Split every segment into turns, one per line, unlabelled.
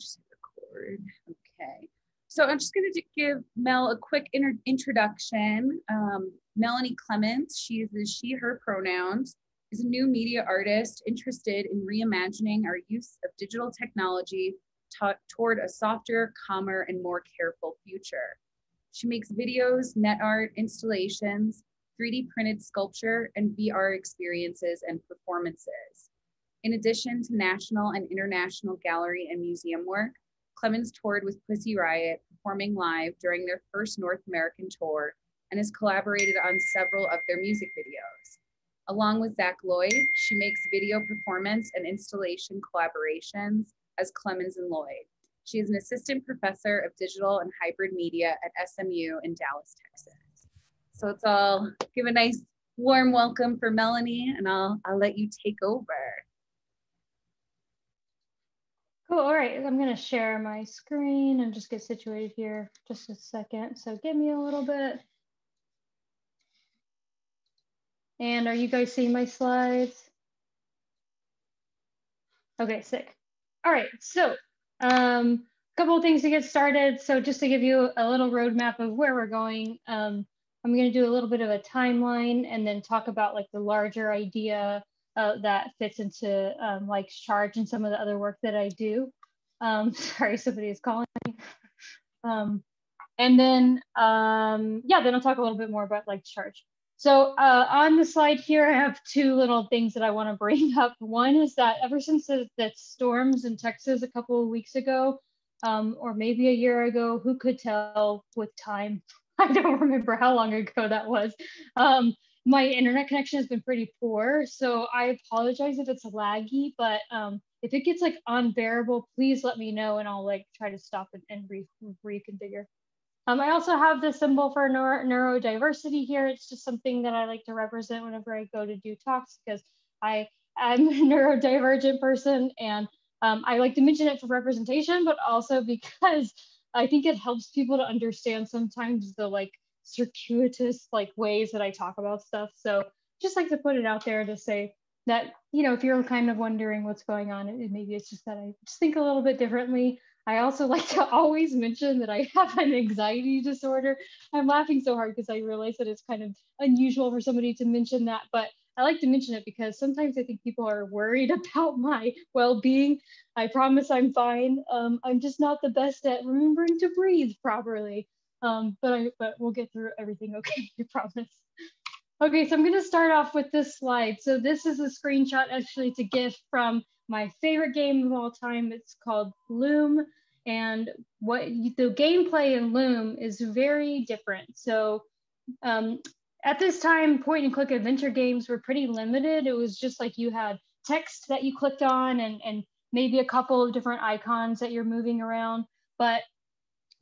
just record. Okay. So I'm just going to give Mel a quick introduction. Melanie Clemmons, she uses she, her pronouns, is a new media artist interested in reimagining our use of digital technology toward a softer, calmer, and more careful future. She makes videos, net art, installations, 3D printed sculpture, and VR experiences and performances. In addition to national and international gallery and museum work, Clemmons toured with Pussy Riot, performing live during their first North American tour, and has collaborated on several of their music videos. Along with Zach Lloyd, she makes video performance and installation collaborations as Clemmons and Lloyd. She is an assistant professor of digital and hybrid media at SMU in Dallas, Texas. So let's all give a nice warm welcome for Melanie, and I'll let you take over.
Cool, all right, I'm gonna share my screen and just get situated here just a second. So give me a little bit. And are you guys seeing my slides? Okay, sick. All right, so a couple of things to get started. So just to give you a little roadmap of where we're going, I'm gonna do a little bit of a timeline and then talk about like the larger idea that fits into like charge and some of the other work that I do. Sorry, somebody is calling me. And then, yeah, then I'll talk a little bit more about like charge. So on the slide here, I have two little things that I want to bring up. One is that ever since the storms in Texas a couple of weeks ago, or maybe a year ago, who could tell with time? I don't remember how long ago that was. My internet connection has been pretty poor, so I apologize if it's laggy, but if it gets like unbearable, please let me know and I'll like try to stop it and reconfigure. I also have the symbol for neurodiversity here. It's just something that I like to represent whenever I go to do talks because I am a neurodivergent person, and I like to mention it for representation, but also because I think it helps people to understand sometimes the like circuitous like ways that I talk about stuff. So just like to put it out there to say that, you know, if you're kind of wondering what's going on, maybe it's just that I just think a little bit differently. I also like to always mention that I have an anxiety disorder. I'm laughing so hard because I realize that it's kind of unusual for somebody to mention that, but I like to mention it because sometimes I think people are worried about my well-being. I promise I'm fine. I'm just not the best at remembering to breathe properly. But we'll get through everything okay, I promise. Okay, so I'm gonna start off with this slide. So this is a screenshot actually to gift from my favorite game of all time. It's called Loom, and the gameplay in Loom is very different. So at this time, point and click adventure games were pretty limited. It was just like you had text that you clicked on and maybe a couple of different icons that you're moving around. But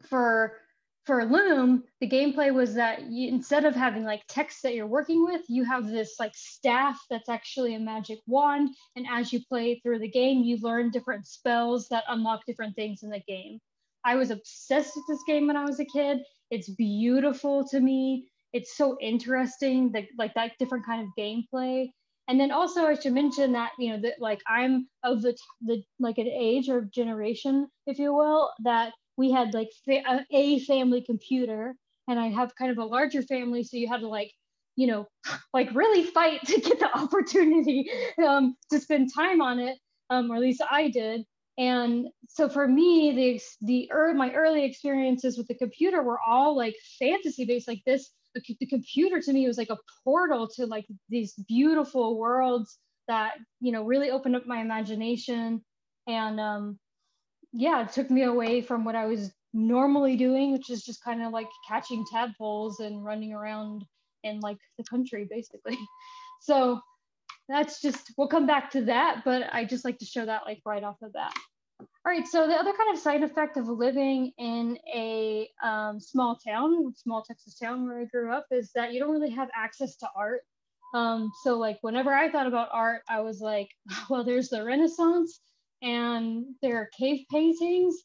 for Loom, the gameplay was that instead of having like text that you're working with, you have this like staff that's actually a magic wand. And as you play through the game, you learn different spells that unlock different things in the game. I was obsessed with this game when I was a kid. It's beautiful to me. It's so interesting, like that different kind of gameplay. And then also I should mention that, you know, that like I'm of the like an age or generation, if you will, that we had like a family computer, and I have kind of a larger family. So you had to like, you know, like really fight to get the opportunity to spend time on it, or at least I did. And so for me, my early experiences with the computer were all like fantasy based, like this. The computer to me was like a portal to like these beautiful worlds that, you know, really opened up my imagination. And yeah, it took me away from what I was normally doing, which is just kind of like catching tadpoles and running around in like the country, basically. So that's just, we'll come back to that, but I just like to show that like right off the bat. All right, so the other kind of side effect of living in a small Texas town where I grew up is that you don't really have access to art. So like whenever I thought about art, I was like, well, there's the Renaissance, and there are cave paintings,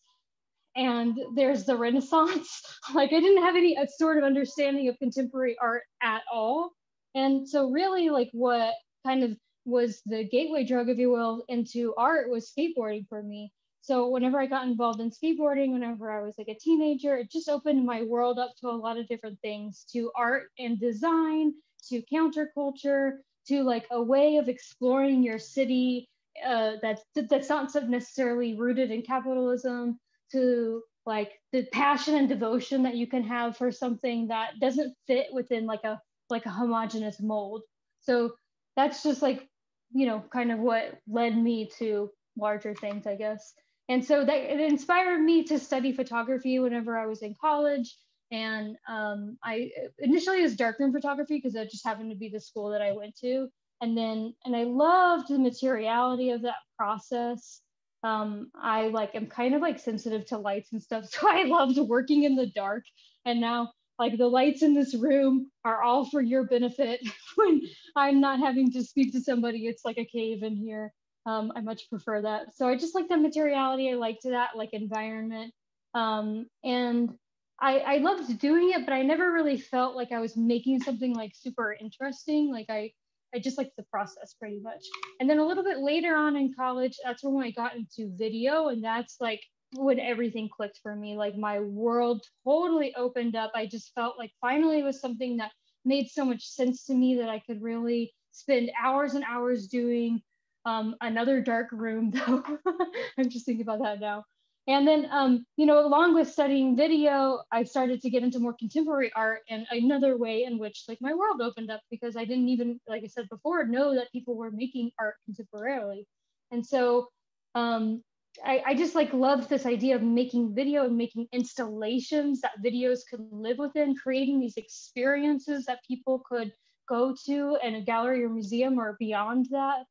and there's the Renaissance. Like I didn't have any sort of understanding of contemporary art at all. And so really like what kind of was the gateway drug, if you will, into art was skateboarding for me. So whenever I got involved in skateboarding, whenever I was like a teenager, it just opened my world up to a lot of different things, to art and design, to counterculture, to like a way of exploring your city that's not so necessarily rooted in capitalism, to like the passion and devotion that you can have for something that doesn't fit within like a homogenous mold. So that's just like, you know, kind of what led me to larger things, I guess. And so that it inspired me to study photography whenever I was in college. And I initially it was darkroom photography because that just happened to be the school that I went to. And I loved the materiality of that process. I like am kind of like sensitive to lights and stuff, so I loved working in the dark. And now like the lights in this room are all for your benefit. When I'm not having to speak to somebody, it's like a cave in here. I much prefer that. So I just like the materiality. I liked that like environment. And I loved doing it, but I never really felt like I was making something like super interesting. Like I just liked the process pretty much. And then a little bit later on in college, that's when I got into video. And that's like when everything clicked for me. Like my world totally opened up. I just felt like finally it was something that made so much sense to me that I could really spend hours and hours doing. Another dark room though. I'm just thinking about that now. And then, you know, along with studying video, I started to get into more contemporary art, and another way in which like my world opened up, because I didn't even, like I said before, know that people were making art contemporarily. And so I just like loved this idea of making video and making installations that videos could live within, creating these experiences that people could go to in a gallery or museum or beyond that.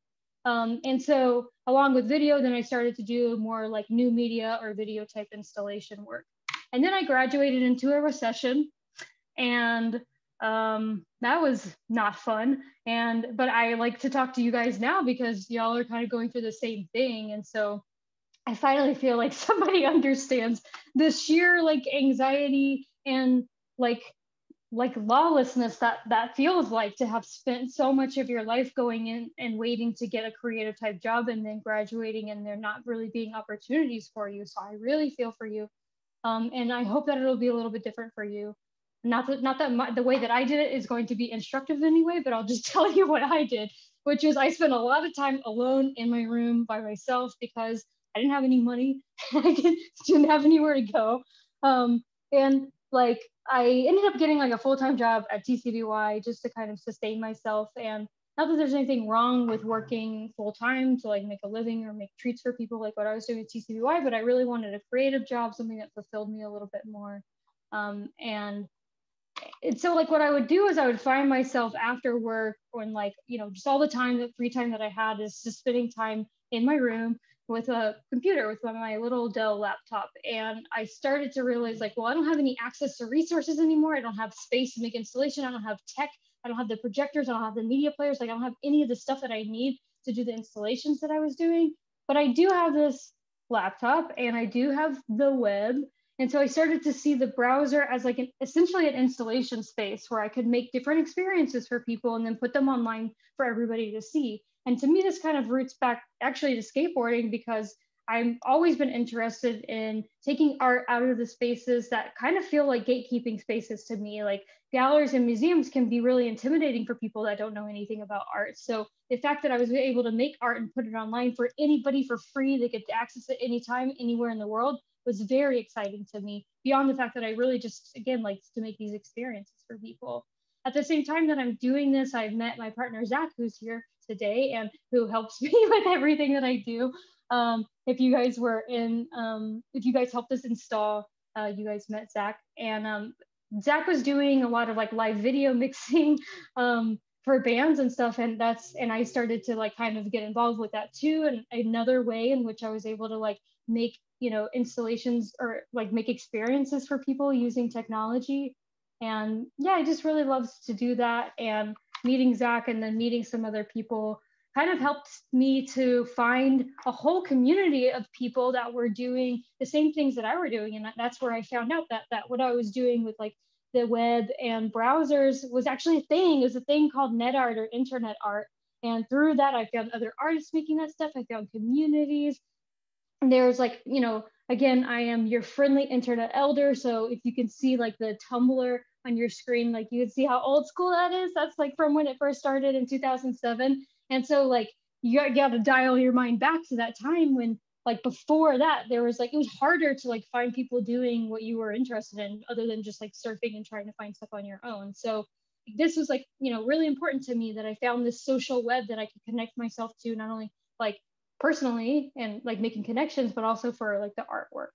And so along with video, then I started to do more like new media or video type installation work. And then I graduated into a recession, and that was not fun. But I like to talk to you guys now because y'all are kind of going through the same thing. And so I finally feel like somebody understands the sheer like anxiety and like lawlessness that feels like to have spent so much of your life going in and waiting to get a creative type job and then graduating and there not really being opportunities for you. So I really feel for you. And I hope that it'll be a little bit different for you. Not that the way that I did it is going to be instructive anyway, but I'll just tell you what I did, which is I spent a lot of time alone in my room by myself because I didn't have any money. I didn't have anywhere to go. And like I ended up getting like a full-time job at TCBY just to kind of sustain myself. And not that there's anything wrong with working full-time to like make a living or make treats for people like what I was doing at TCBY, but I really wanted a creative job, something that fulfilled me a little bit more. And so like what I would do is I would find myself after work when like, you know, just all the time, the free time that I had is just spending time in my room with a computer, with my little Dell laptop. And I started to realize like, well, I don't have any access to resources anymore. I don't have space to make installation. I don't have tech. I don't have the projectors. I don't have the media players. Like I don't have any of the stuff that I need to do the installations that I was doing. But I do have this laptop and I do have the web. And so I started to see the browser as like essentially an installation space where I could make different experiences for people and then put them online for everybody to see. And to me, this kind of roots back actually to skateboarding because I've always been interested in taking art out of the spaces that kind of feel like gatekeeping spaces to me. Like galleries and museums can be really intimidating for people that don't know anything about art. So the fact that I was able to make art and put it online for anybody for free, they get to access it anytime, anywhere in the world, was very exciting to me, beyond the fact that I really just, again, like to make these experiences for people. At the same time that I'm doing this, I've met my partner, Zach, who's here today and who helps me with everything that I do. If you guys if you guys helped us install, you guys met Zach. And Zach was doing a lot of like live video mixing for bands and stuff. And I started to like kind of get involved with that too. And another way in which I was able to like make, you know, installations or like make experiences for people using technology. And yeah, I just really love to do that. And meeting Zach and then meeting some other people kind of helped me to find a whole community of people that were doing the same things that I were doing. And that's where I found out that what I was doing with like the web and browsers was actually a thing. It was a thing called net art or internet art. And through that, I found other artists making that stuff. I found communities. there's like, you know, again, I am your friendly internet elder. So if you can see like the Tumblr on your screen, like you can see how old school that is. That's like from when it first started in 2007. And so like you got to dial your mind back to that time when like before that, there was like, it was harder to like find people doing what you were interested in other than just like surfing and trying to find stuff on your own. So this was like, you know, really important to me that I found this social web that I could connect myself to, not only like personally and like making connections, but also for like the artwork.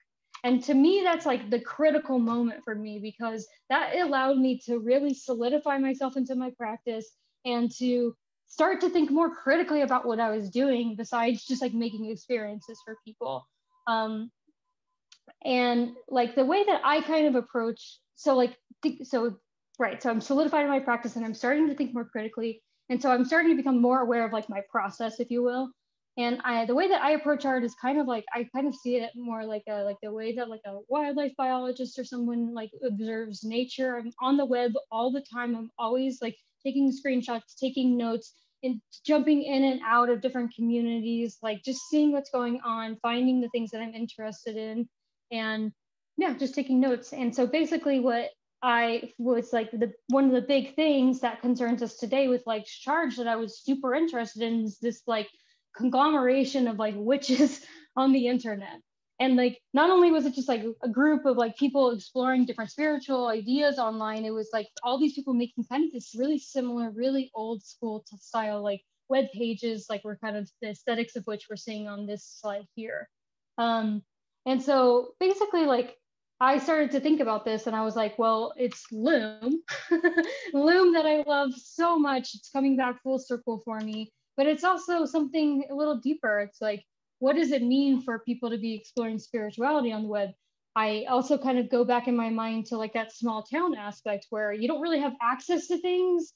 And to me, that's like the critical moment for me, because that allowed me to really solidify myself into my practice and to start to think more critically about what I was doing besides just like making experiences for people. And like the way that I kind of approach, so like, right, so I'm solidifying my practice and I'm starting to think more critically. And so I'm starting to become more aware of like my process, if you will. And the way that I approach art is kind of like, I kind of see it more like the way that like a wildlife biologist or someone like observes nature. I'm on the web all the time. I'm always like taking screenshots, taking notes, and jumping in and out of different communities, like just seeing what's going on, finding the things that I'm interested in, and yeah, just taking notes. And so basically what I was like, one of the big things that concerns us today with like charge that I was super interested in is this like conglomeration of like witches on the internet. And like, not only was it just like a group of like people exploring different spiritual ideas online, it was like all these people making kind of this really similar, really old school style, like web pages, like we're kind of the aesthetics of which we're seeing on this slide here. And so basically like, I started to think about this and I was like, well, it's Loom, Loom that I love so much. It's coming back full circle for me, but it's also something a little deeper. It's like, what does it mean for people to be exploring spirituality on the web? I also kind of go back in my mind to like that small town aspect where you don't really have access to things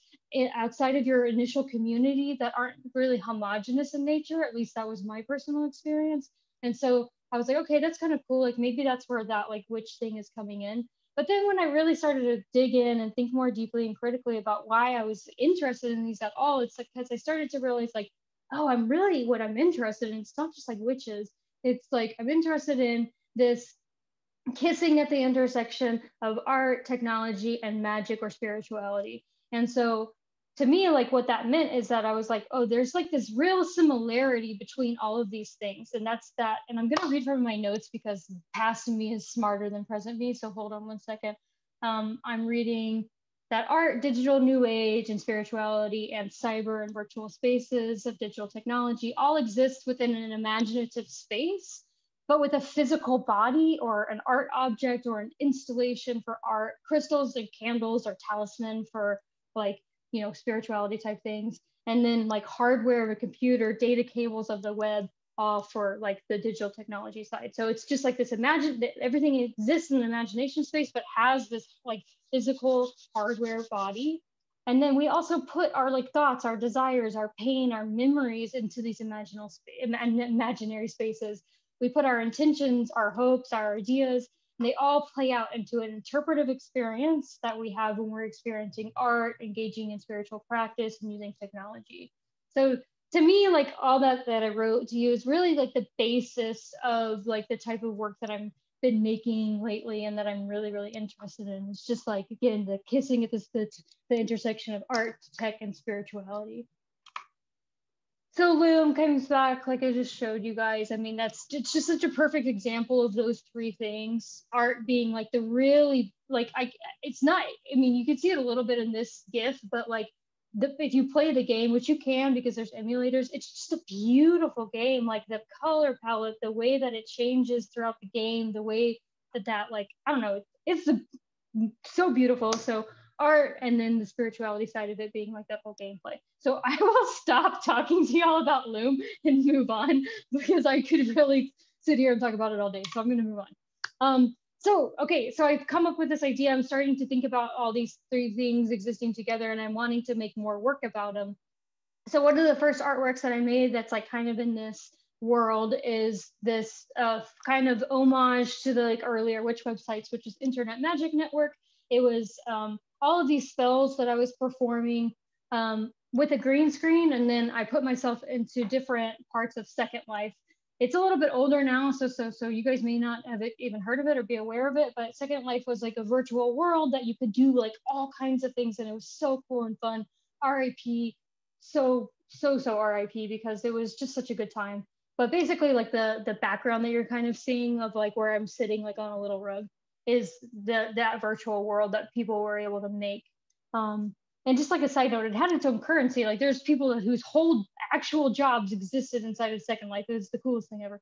outside of your initial community that aren't really homogenous in nature. At least that was my personal experience. And so I was like, okay, that's kind of cool. Like maybe that's where that like witch thing is coming in. But then when I really started to dig in and think more deeply and critically about why I was interested in these at all, it's like because I started to realize like, oh, I'm really what I'm interested in. It's not just like witches. It's like I'm interested in this kissing at the intersection of art, technology, and magic or spirituality. And so to me, like what that meant is that I was like, oh, there's like this real similarity between all of these things. And that's that. And I'm going to read from my notes because past me is smarter than present me. So hold on one second. I'm reading that art, digital new age, and spirituality, and cyber and virtual spaces of digital technology all exist within an imaginative space, but with a physical body or an art object or an installation for art, crystals and candles or talisman for like, you know, spirituality type things. And then like hardware of a computer, data cables of the web, all for like the digital technology side. So it's just like this everything exists in the imagination space, but has this like physical hardware body. And then we also put our like thoughts, our desires, our pain, our memories into these imaginary spaces. We put our intentions, our hopes, our ideas, and they all play out into an interpretive experience that we have when we're experiencing art, engaging in spiritual practice, and using technology. So to me, like all that I wrote to you is really like the basis of like the type of work that I've been making lately and that I'm really, really interested in. It's just like, again, the kissing at the intersection of art, tech, and spirituality. So Loom comes back, like I just showed you guys. I mean, it's just such a perfect example of those three things. Art being like the really, like, it's not, I mean, you can see it a little bit in this GIF, but like, if you play the game, which you can because there's emulators, it's just a beautiful game. Like the color palette, the way that it changes throughout the game, the way that like, I don't know, it's so beautiful. So art, and then the spirituality side of it being like that whole gameplay. So I will stop talking to y'all about Loom and move on because I could really sit here and talk about it all day. So I'm going to move on. Okay, so I've come up with this idea. I'm starting to think about all these three things existing together, and I'm wanting to make more work about them. So one of the first artworks that I made that's like kind of in this world is this kind of homage to the like earlier witch websites, which is Internet Magic Network. It was all of these spells that I was performing with a green screen, and then I put myself into different parts of Second Life. it's a little bit older now, so you guys may not have even heard of it or be aware of it, but Second Life was like a virtual world that you could do like all kinds of things, and it was so cool and fun. RIP, so RIP, because it was just such a good time. But basically, like the background that you're kind of seeing of like where I'm sitting like on a little rug is that virtual world that people were able to make. And just like a side note, it had its own currency. Like there's people whose whole actual jobs existed inside of Second Life. It was the coolest thing ever.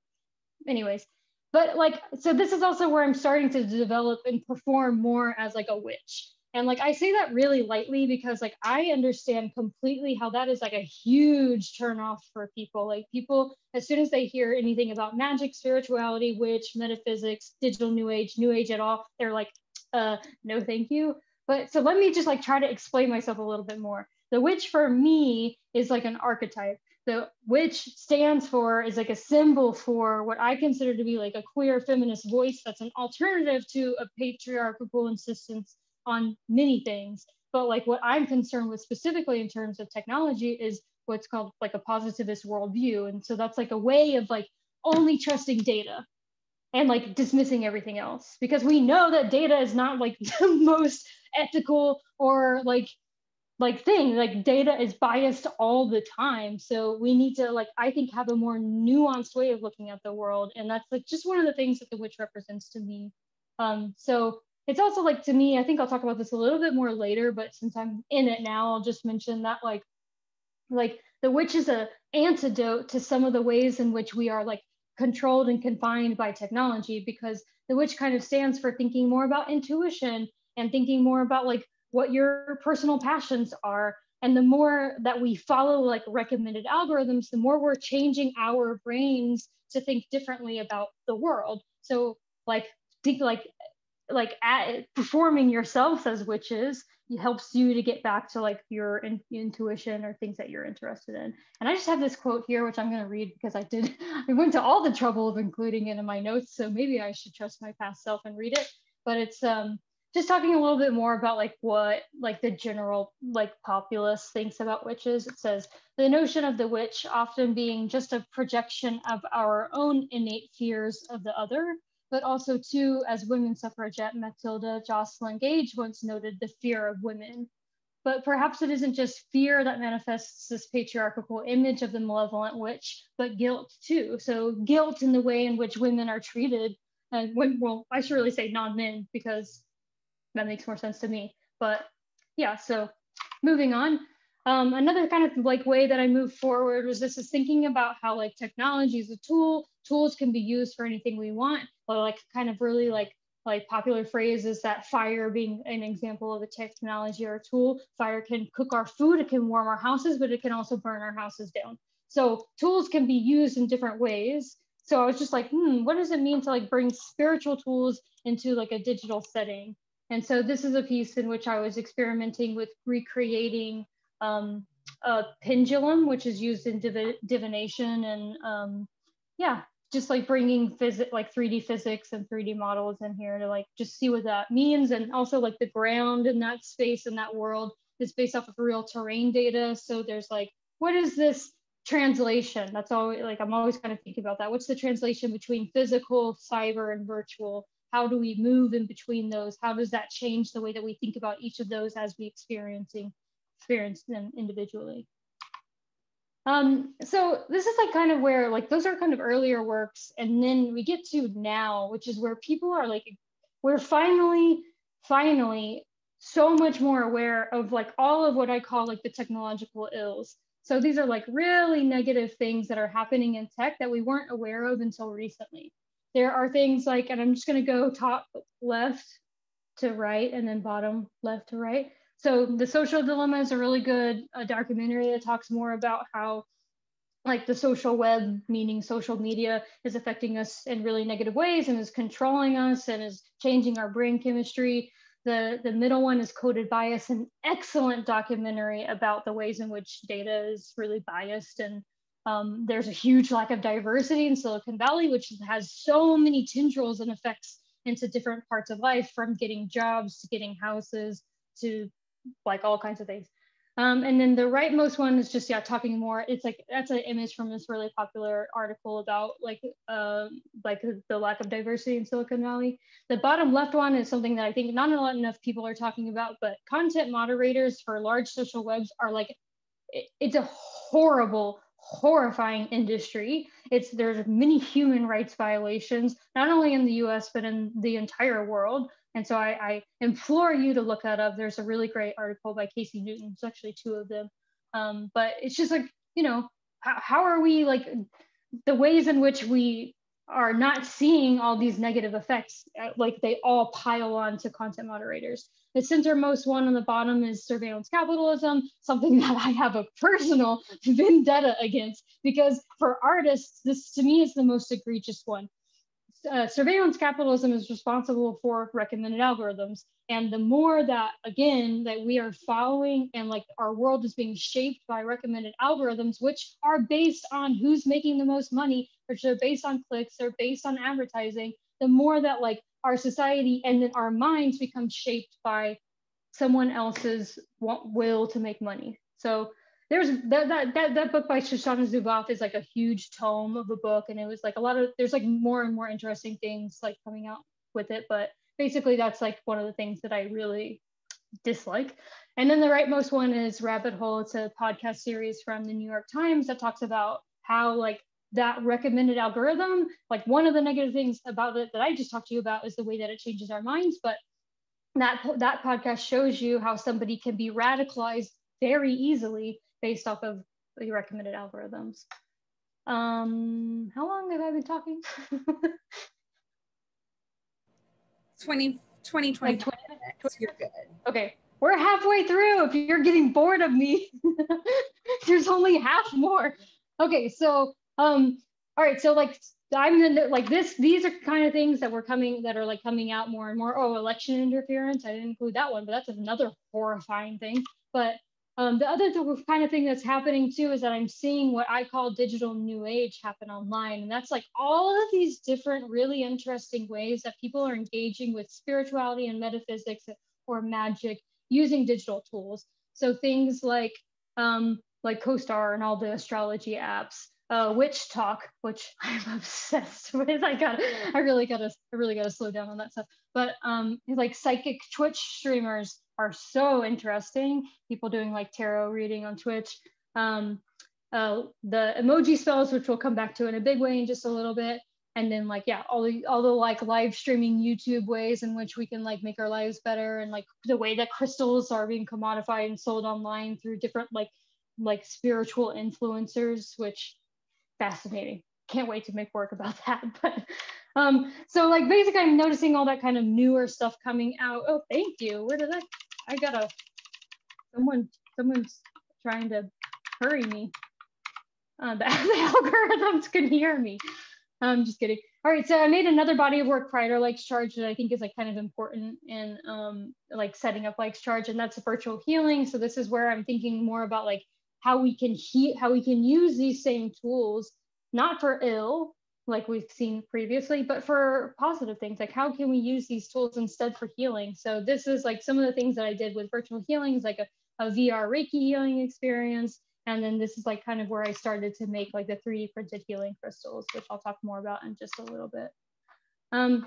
Anyways, but like, so this is also where I'm starting to develop and perform more as like a witch. And like, I say that really lightly because like, I understand completely how that is like a huge turnoff for people. Like people, as soon as they hear anything about magic, spirituality, witch, metaphysics, digital new age at all, they're like, no, thank you. But so let me just like try to explain myself a little bit more. The witch for me is like an archetype. The witch stands for, is like a symbol for what I consider to be like a queer feminist voice that's an alternative to a patriarchal insistence on many things. But like what I'm concerned with specifically in terms of technology is what's called like a positivist worldview. And so that's like a way of like only trusting data and like dismissing everything else, because we know that data is not like the most ethical or like thing. Like data is biased all the time, so we need to like, I think, have a more nuanced way of looking at the world. And that's like just one of the things that the witch represents to me. So it's also like, to me, I think I'll talk about this a little bit more later, but since I'm in it now, I'll just mention that like the witch is a antidote to some of the ways in which we are like controlled and confined by technology, because the witch kind of stands for thinking more about intuition and thinking more about like what your personal passions are. And the more that we follow like recommended algorithms, the more we're changing our brains to think differently about the world. So like think like performing yourself as witches helps you to get back to like your intuition or things that you're interested in. And I just have this quote here, which I'm going to read because I went to all the trouble of including it in my notes, so maybe I should trust my past self and read it. But it's just talking a little bit more about like what like the general like populace thinks about witches. It says, the notion of the witch often being just a projection of our own innate fears of the other, but also too, as women suffragette Matilda Jocelyn Gage once noted, the fear of women. But perhaps it isn't just fear that manifests this patriarchal image of the malevolent witch, but guilt too. So guilt in the way in which women are treated, and well, I should really say non-men, because that makes more sense to me. But yeah, so moving on. Another kind of like way that I moved forward was this is thinking about how like technology is a tool. Tools can be used for anything we want, but like kind of really like popular phrase is that fire being an example of a technology or a tool. Fire can cook our food, it can warm our houses, but it can also burn our houses down. So tools can be used in different ways. So I was just like, what does it mean to like bring spiritual tools into like a digital setting? And so this is a piece in which I was experimenting with recreating a pendulum, which is used in divination, and yeah, just like bringing like 3D physics and 3D models in here to like just see what that means. And also like the ground in that space, in that world, is based off of real terrain data. So there's like, what is this translation? That's always like, I'm always kind of thinking about that. What's the translation between physical, cyber, and virtual? How do we move in between those? How does that change the way that we think about each of those as we experience them individually? So this is like kind of where like those are kind of earlier works, and then we get to now, which is where people are like, we're finally so much more aware of like all of what I call like the technological ills. So these are like really negative things that are happening in tech that we weren't aware of until recently. There are things like, and I'm just going to go top left to right and then bottom left to right. So The Social Dilemma is a really good documentary that talks more about how like the social web, meaning social media, is affecting us in really negative ways and is controlling us and is changing our brain chemistry. The middle one is Coded Bias, an excellent documentary about the ways in which data is really biased. And there's a huge lack of diversity in Silicon Valley, which has so many tendrils and effects into different parts of life, from getting jobs to getting houses to like all kinds of things. And then the rightmost one is just, yeah, talking more. It's like, that's an image from this really popular article about like the lack of diversity in Silicon Valley. The bottom left one is something that I think not enough people are talking about, but content moderators for large social webs are like, it's a horrifying industry. There's many human rights violations, not only in the US, but in the entire world. And so I implore you to look that up. There's a really great article by Casey Newton. It's actually two of them. But it's just like, you know, how are we, like, the ways in which we are not seeing all these negative effects, like they all pile on to content moderators. The centermost one on the bottom is surveillance capitalism, something that I have a personal vendetta against, because for artists, this to me is the most egregious one. Surveillance capitalism is responsible for recommended algorithms. And the more that, again, that we are following and like our world is being shaped by recommended algorithms, which are based on who's making the most money, which are based on clicks, they're based on advertising, the more that like our society and then our minds become shaped by someone else's will to make money. So there's that book by Shoshana Zuboff is like a huge tome of a book, and it was like there's like more and more interesting things like coming out with it, but basically that's like one of the things that I really dislike. And then the rightmost one is Rabbit Hole. It's a podcast series from the New York Times that talks about how like that recommended algorithm, like one of the negative things about it that I just talked to you about is the way that it changes our minds, but that podcast shows you how somebody can be radicalized very easily based off of the recommended algorithms. How long have I been talking?
20 like 20 minutes. You're good.
Okay, we're halfway through. If you're getting bored of me, there's only half more. Okay, so all right, so like these are kind of things that are like coming out more and more. Oh, election interference, I didn't include that one, but that's another horrifying thing. But the other kind of thing that's happening too is that I'm seeing what I call digital new age happen online. And that's like all of these different really interesting ways that people are engaging with spirituality and metaphysics or magic using digital tools. So things like CoStar and all the astrology apps, Witch Talk, which I'm obsessed with. I really gotta slow down on that stuff. But like psychic Twitch streamers are so interesting. People doing like tarot reading on Twitch. The emoji spells, which we'll come back to in a big way in just a little bit. And then like, yeah, all the like live streaming YouTube ways in which we can like make our lives better, and like the way that crystals are being commodified and sold online through different like spiritual influencers, which fascinating. Can't wait to make work about that. But so like basically I'm noticing all that kind of newer stuff coming out. Oh, thank you. Where did I gotta, someone's trying to hurry me. The algorithms can hear me. I'm just kidding. All right, so I made another body of work prior to Likes Charge that I think is like kind of important in like setting up Likes Charge, and that's virtual healing. So this is where I'm thinking more about like how we can use these same tools, not for ill, like we've seen previously, but for positive things. Like how can we use these tools instead for healing? So this is like some of the things that I did with virtual healings, like a VR Reiki healing experience. And then this is like kind of where I started to make like the 3D printed healing crystals, which I'll talk more about in just a little bit.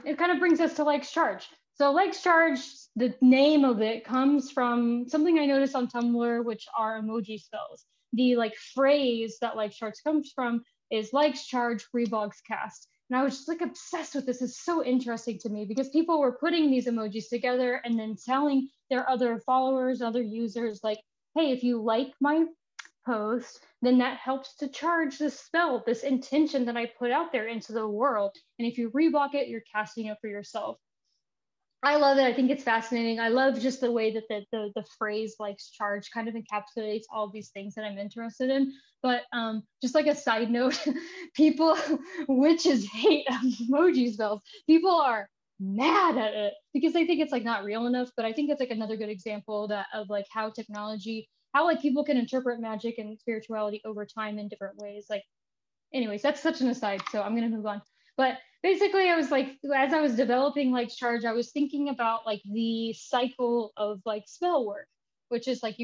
It kind of brings us to Likes Charge. So Likes Charge, the name of it comes from something I noticed on Tumblr, which are emoji spells. The like phrase that Likes Charge comes from is Likes Charge, Reblogs Cast. And I was just like obsessed with this. It's so interesting to me because people were putting these emojis together and then telling their other followers, other users, like, hey, if you like my post, then that helps to charge this spell, this intention that I put out there into the world. And if you reblock it, you're casting it for yourself. I love it. I think it's fascinating. I love just the way that the phrase Likes Charge kind of encapsulates all these things that I'm interested in. But just like a side note, people, witches hate emoji spells. People are mad at it because they think it's like not real enough. But I think it's like another good example of like how technology, how like people can interpret magic and spirituality over time in different ways. Like, anyways, that's such an aside. So I'm gonna move on. But basically, I was like, as I was developing Likes Charge, I was thinking about like the cycle of like spell work. which is like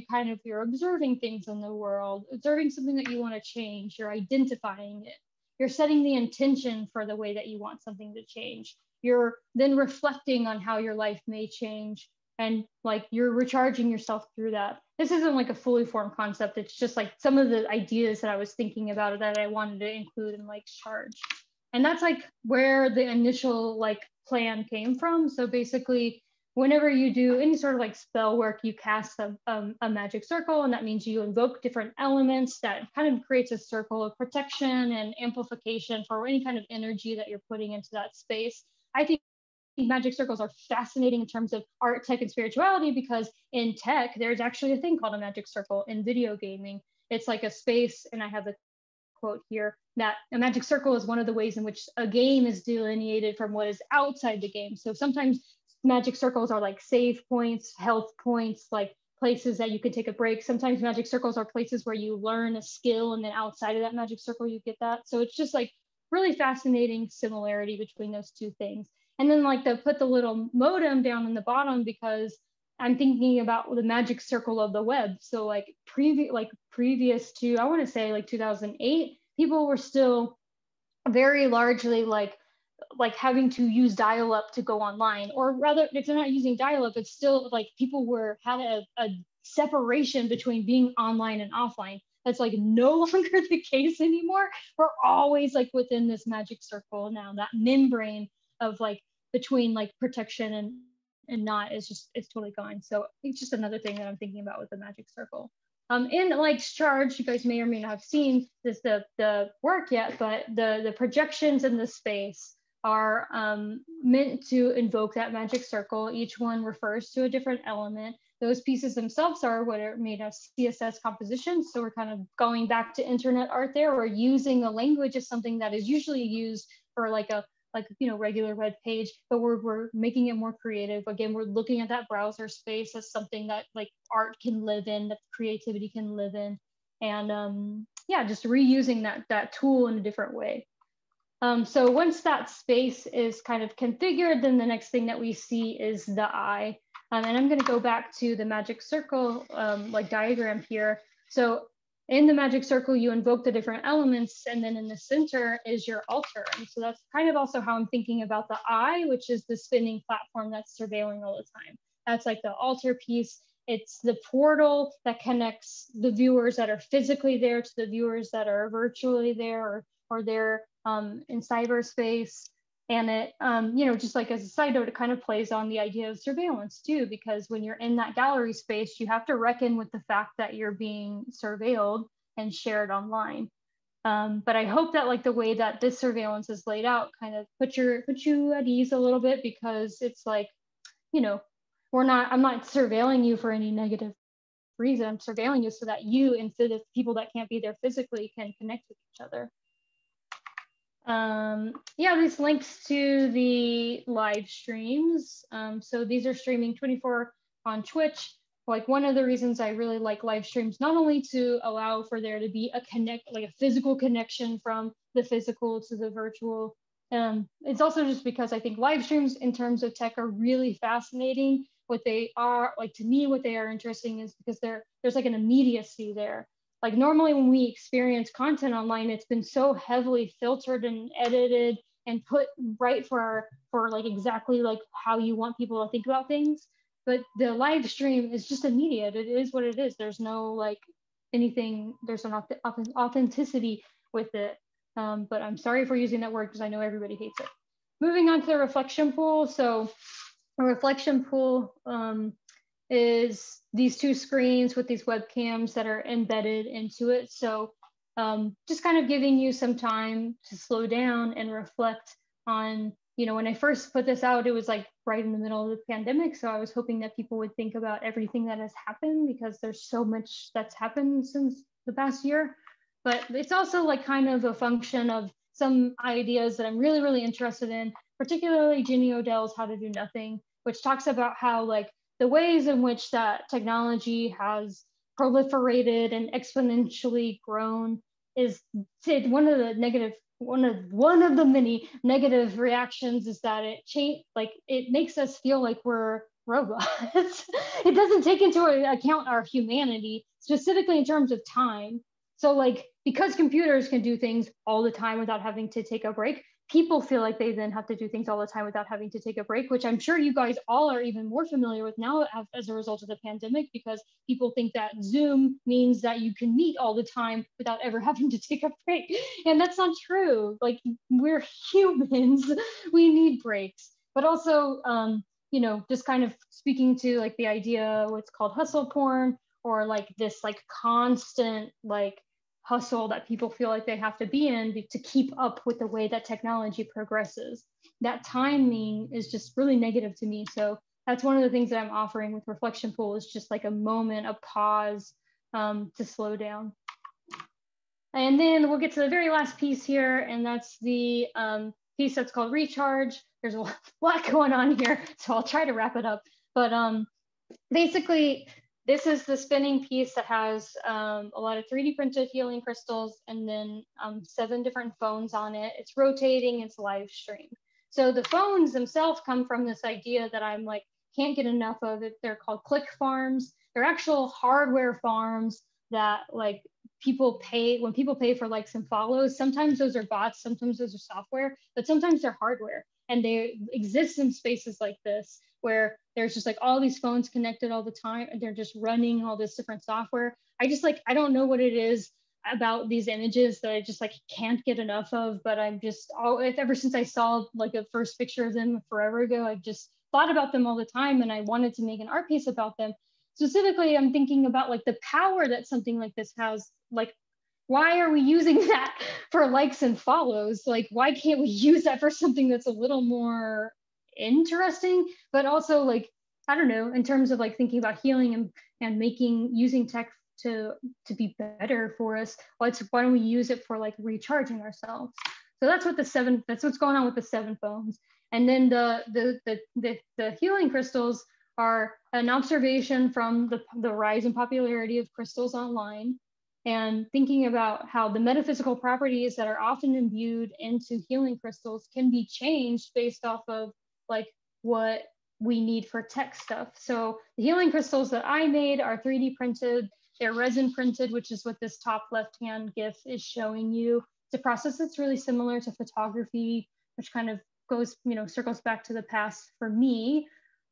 you're observing things in the world, observing something that you want to change, you're identifying it, you're setting the intention for the way that you want something to change. You're then reflecting on how your life may change, and like you're recharging yourself through that. This isn't like a fully formed concept. It's just like some of the ideas that I was thinking about that I wanted to include in like charge. And that's like where the initial like plan came from. So basically, whenever you do any sort of like spell work, you cast a magic circle, and that means you invoke different elements that kind of creates a circle of protection and amplification for any kind of energy that you're putting into that space. I think magic circles are fascinating in terms of art, tech, and spirituality, because in tech, there's actually a thing called a magic circle. In video gaming, it's like a space, and I have the quote here, that a magic circle is one of the ways in which a game is delineated from what is outside the game. So sometimes magic circles are like save points, health points, like places that you can take a break. Sometimes magic circles are places where you learn a skill, and then outside of that magic circle, you get that. So it's just like really fascinating similarity between those two things. And then like to put the little modem down in the bottom, because I'm thinking about the magic circle of the web. So like previous to, I want to say like 2008, people were still very largely like having to use dial-up to go online, or rather, if they're not using dial-up, it's still like people had a separation between being online and offline. That's like no longer the case anymore. We're always like within this magic circle now. That membrane of like between like protection and not is just, it's totally gone. So it's just another thing that I'm thinking about with the magic circle. In like charge, you guys may or may not have seen this the work yet, but the projections in the space are meant to invoke that magic circle. Each one refers to a different element. Those pieces themselves are what are made of CSS compositions. So we're kind of going back to internet art there. We're using the language as something that is usually used for like a regular web page, but we're making it more creative. Again, we're looking at that browser space as something that like art can live in, that creativity can live in, and yeah, just reusing that tool in a different way. So once that space is kind of configured, then the next thing that we see is the eye. And I'm going to go back to the magic circle like diagram here. So in the magic circle, you invoke the different elements, and then in the center is your altar. And so that's kind of also how I'm thinking about the eye, which is the spinning platform that's surveilling all the time. That's like the altar piece. It's the portal that connects the viewers that are physically there to the viewers that are virtually there, or they're in cyberspace. And it, just like as a side note, it kind of plays on the idea of surveillance too, because when you're in that gallery space, you have to reckon with the fact that you're being surveilled and shared online. But I hope that like the way that this surveillance is laid out kind of put you at ease a little bit, because it's like, I'm not surveilling you for any negative reason. I'm surveilling you so that you and the people that can't be there physically can connect with each other. Yeah, these links to the live streams. So these are streaming 24 on Twitch. Like one of the reasons I really like live streams, not only to allow for there to be a physical connection from the physical to the virtual. It's also just because I think live streams in terms of tech are really fascinating. What they are, like to me, what they are interesting is because there's like an immediacy there. Like normally when we experience content online, it's been so heavily filtered and edited and put right for like exactly like how you want people to think about things. But the live stream is just immediate. It is what it is. There's no like anything, there's an authenticity with it. But I'm sorry for using that word because I know everybody hates it. Moving on to the reflection pool. So a reflection pool is these two screens with these webcams that are embedded into it. So just kind of giving you some time to slow down and reflect on, when I first put this out, it was like right in the middle of the pandemic. So I was hoping that people would think about everything that has happened, because there's so much that's happened since the past year. But it's also like kind of a function of some ideas that I'm really, really interested in, particularly Ginny Odell's How to Do Nothing, which talks about how like the ways in which that technology has proliferated and exponentially grown is one of the many negative reactions is that it makes us feel like we're robots. It doesn't take into account our humanity, specifically in terms of time. So like, because computers can do things all the time without having to take a break, people feel like they then have to do things all the time without having to take a break, which I'm sure you guys all are even more familiar with now as a result of the pandemic, because people think that Zoom means that you can meet all the time without ever having to take a break. And that's not true. Like, we're humans, we need breaks. But also, you know, just kind of speaking to like the idea, what's called hustle porn, or like this like constant like hustle that people feel like they have to be in to keep up with the way that technology progresses. That timing is just really negative to me. So that's one of the things that I'm offering with Reflection Pool, is just like a moment, a pause, to slow down. And then we'll get to the very last piece here, and that's the piece that's called recharge. There's a lot going on here, so I'll try to wrap it up. But basically, this is the spinning piece that has a lot of 3D printed healing crystals, and then 7 different phones on it. It's rotating, it's live stream. So the phones themselves come from this idea that I'm like, can't get enough of it. They're called click farms. They're actual hardware farms that like people pay, when people pay for likes and follows, sometimes those are bots, sometimes those are software, but sometimes they're hardware. And they exist in spaces like this, where there's just like all these phones connected all the time, and they're just running all this different software. I just like, I don't know what it is about these images that I just like can't get enough of, but I'm just, ever since I saw like a first picture of them forever ago, I've just thought about them all the time, and I wanted to make an art piece about them. Specifically, I'm thinking about like the power that something like this has. Like, why are we using that for likes and follows? Like, why can't we use that for something that's a little more interesting, but also like, I don't know, in terms of like thinking about healing and using tech to be better for us, why don't we use it for like recharging ourselves? So that's what's going on with the 7 phones. And then the healing crystals are an observation from the rise in popularity of crystals online, and thinking about how the metaphysical properties that are often imbued into healing crystals can be changed based off of like what we need for tech stuff. So the healing crystals that I made are 3D printed. They're resin printed, which is what this top left-hand GIF is showing you. It's a process that's really similar to photography, which kind of goes, you know, circles back to the past for me.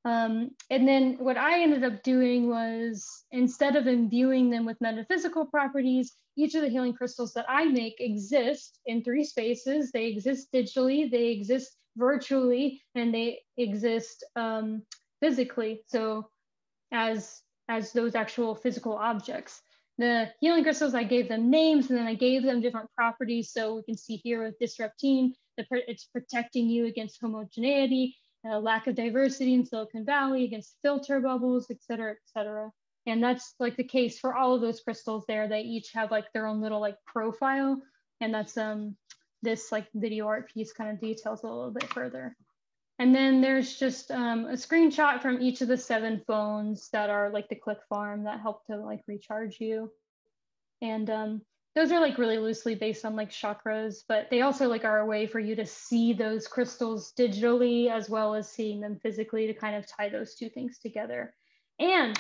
And then what I ended up doing was, instead of imbuing them with metaphysical properties, each of the healing crystals that I make exist in 3 spaces. They exist digitally, they exist virtually, and they exist physically. So as those actual physical objects. The healing crystals, I gave them names, and then I gave them different properties. So we can see here with disruptine, it's protecting you against homogeneity, lack of diversity in Silicon Valley, against filter bubbles, et cetera, et cetera. And that's like the case for all of those crystals there. They each have like their own little like profile. And that's this like video art piece kind of details a little bit further. And then there's just a screenshot from each of the 7 phones that are like the click farm that help to like recharge you. And those are like really loosely based on like chakras, but they also like are a way for you to see those crystals digitally as well as seeing them physically, to kind of tie those 2 things together. And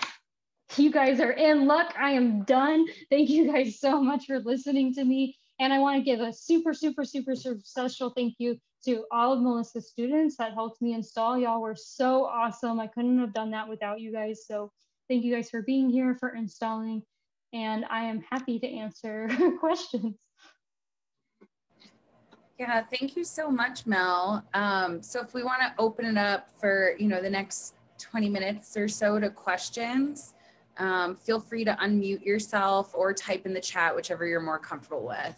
you guys are in luck. I am done. Thank you guys so much for listening to me. And I want to give a super, super, super, super special thank you to all of Melissa's students that helped me install. Y'all were so awesome. I couldn't have done that without you guys. So thank you guys for being here, for installing. And I am happy to answer questions.
Yeah, thank you so much, Mel. So if we want to open it up for, you know, the next 20 minutes or so to questions, feel free to unmute yourself or type in the chat, whichever you're more comfortable with.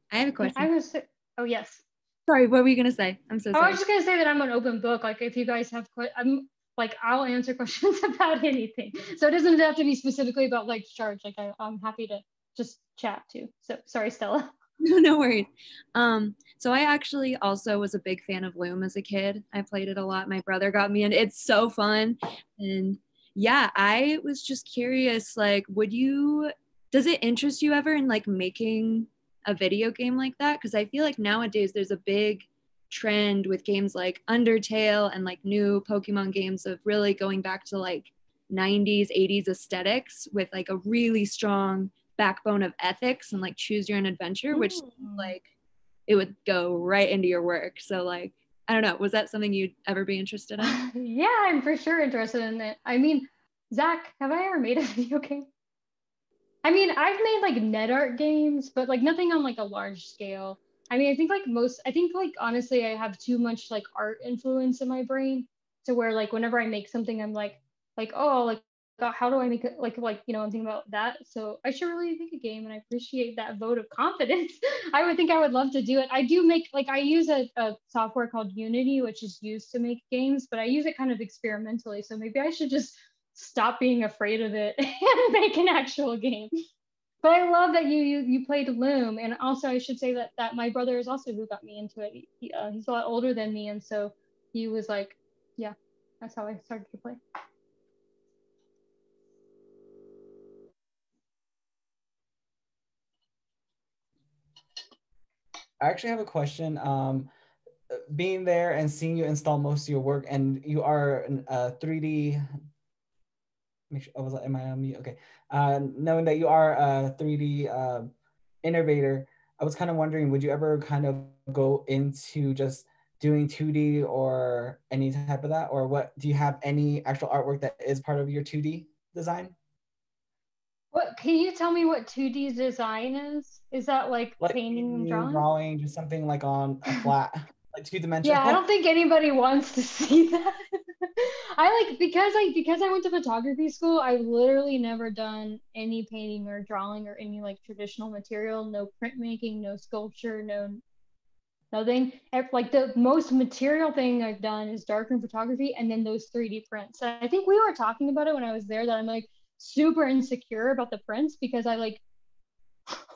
I have a question.
Oh, yes.
Sorry, what were you going to say? I'm so sorry.
I was just going to say that I'm an open book. Like, if you guys have, I'll answer questions about anything. So it doesn't have to be specifically about like charge. Like, I'm happy to just chat too. So sorry, Stella.
No worries. So I actually also was a big fan of Loom as a kid. I played it a lot. My brother got me, and it's so fun. And yeah, I was just curious, like, does it interest you ever in like making a video game like that, because I feel like nowadays there's a big trend with games like Undertale and like new Pokemon games of really going back to like 90s 80s aesthetics with like a really strong backbone of ethics and like choose your own adventure, which like it would go right into your work. So like I don't know, was that something you'd ever be interested in?
Yeah, I'm for sure interested in it. I mean, Zach, have I ever made a video game? I mean, I've made like net art games, but like nothing on like a large scale. I mean, I think like honestly, I have too much like art influence in my brain to where like whenever I make something, I'm like, oh, like, how do I make it like, you know, I'm thinking about that. So I should really make a game, and I appreciate that vote of confidence. I would think I would love to do it. I do make like, I use a software called Unity, which is used to make games, but I use it kind of experimentally. So maybe I should just stop being afraid of it and make an actual game. But I love that you played Loom, and also I should say that my brother is also who got me into it. He's a lot older than me, and so he was like, yeah, that's how I started to play.
I actually have a question. Being there and seeing you install most of your work, and you are a 3D. Make sure I was. Am I on mute? Okay. Knowing that you are a 3D innovator, I was kind of wondering, would you ever kind of go into just doing 2D or any type of that, or what? Do you have any actual artwork that is part of your 2D design?
What can you tell me what 2D design is? Is that like
Like
painting and drawing?
drawing, just something like on a flat, like two
Yeah, I
dimensional.
don't think anybody wants to see that. Because I went to photography school, I've literally never done any painting or drawing or any like traditional material, no printmaking, no sculpture, no nothing. Like the most material thing I've done is darkroom photography and then those 3D prints. And I think we were talking about it when I was there, that I'm like super insecure about the prints because I like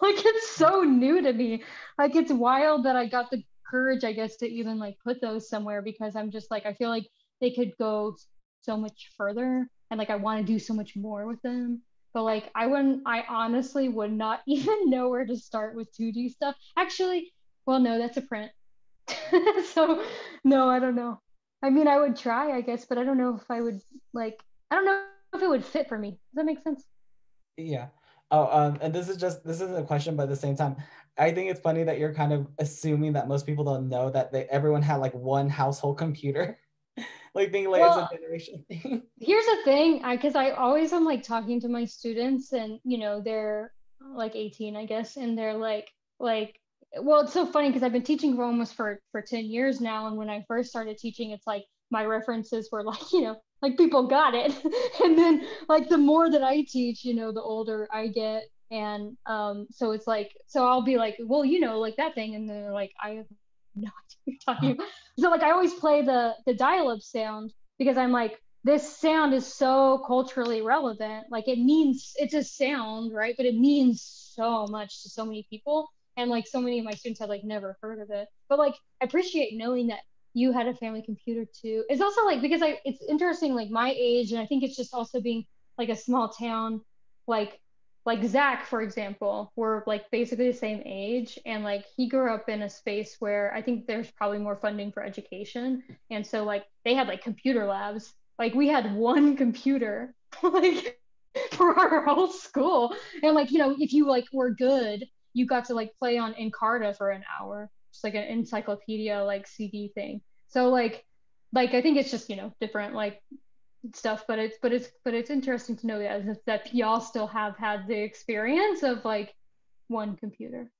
like it's so new to me. Like it's wild that I got the courage, I guess, to even like put those somewhere, because I'm just like, I feel like they could go so much further, and like I want to do so much more with them. But like I honestly would not even know where to start with 2D stuff. Actually, well, no, that's a print. So no, I don't know. I mean, I would try, I guess, but I don't know if I would like, I don't know if it would fit for me. Does that make sense?
Yeah. Oh, and this isn't a question, but at the same time, I think it's funny that you're kind of assuming that most people don't know that everyone had like one household computer, like being like it's a
Well,
generation thing.
here's the thing, because I always am like talking to my students, and you know they're like 18, I guess, and they're like, well, it's so funny because I've been teaching for almost for 10 years now, and when I first started teaching, it's like my references were like, you know, like people got it, and then like the more that I teach, you know, the older I get, and so it's like, so I'll be like, well, you know, like that thing, and they're like, I have no idea what you're talking about. So like I always play the dial-up sound because I'm like, this sound is so culturally relevant. Like it means, it's a sound, right? But it means so much to so many people. And like so many of my students had like never heard of it. But like I appreciate knowing that you had a family computer too. It's also like, because it's interesting, like my age, and I think it's just also being like a small town, like like Zach, for example, we're like basically the same age. And like he grew up in a space where I think there's probably more funding for education. And so like they had like computer labs. Like we had one computer like for our whole school. And like, you know, if you like were good, you got to like play on Encarta for an hour. Just like an encyclopedia like CD thing. So like I think it's just, you know, different like stuff, but it's interesting to know that y'all still have had the experience of like one computer,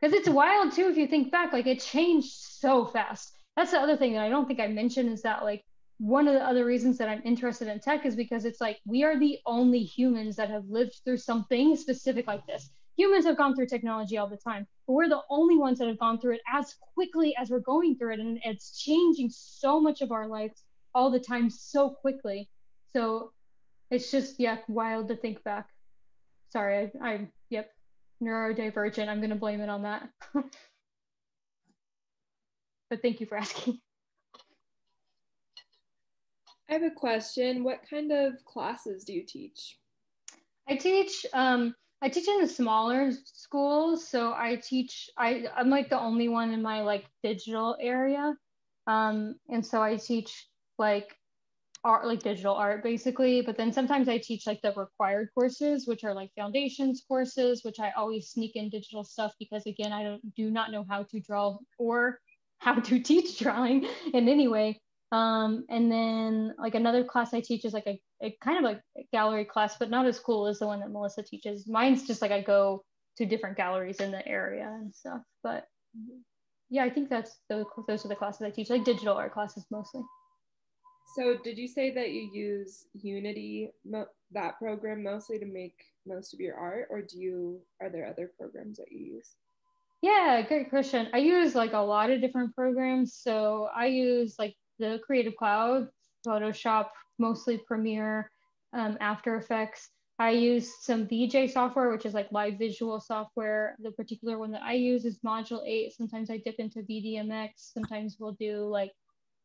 because it's wild too if you think back. Like it changed so fast. That's the other thing that I don't think I mentioned, is that like one of the other reasons that I'm interested in tech is because it's like we are the only humans that have lived through something specific like this. Humans have gone through technology all the time, but we're the only ones that have gone through it as quickly as we're going through it, and it's changing so much of our lives all the time so quickly. So it's just, yeah, wild to think back. Sorry, I yep, neurodivergent. I'm gonna blame it on that. But thank you for asking.
I have a question. What kind of classes do you teach?
I teach I teach in the smaller schools, so I'm like the only one in my like digital area. And so I teach like art, like digital art basically, but then sometimes I teach like the required courses, which are like foundations courses, which I always sneak in digital stuff because again, I do not know how to draw or how to teach drawing in any way. And then like another class I teach is like a kind of like a gallery class, but not as cool as the one that Melissa teaches. Mine's just like I go to different galleries in the area and stuff. But yeah, I think those are the classes I teach, like digital art classes mostly.
So did you say that you use Unity, that program mostly to make most of your art, or are there other programs that you use?
Yeah, great question. I use like a lot of different programs. So I use like the Creative Cloud, Photoshop, mostly Premiere, After Effects. I use some VJ software, which is like live visual software. The particular one that I use is Module 8. Sometimes I dip into VDMX. Sometimes we'll do like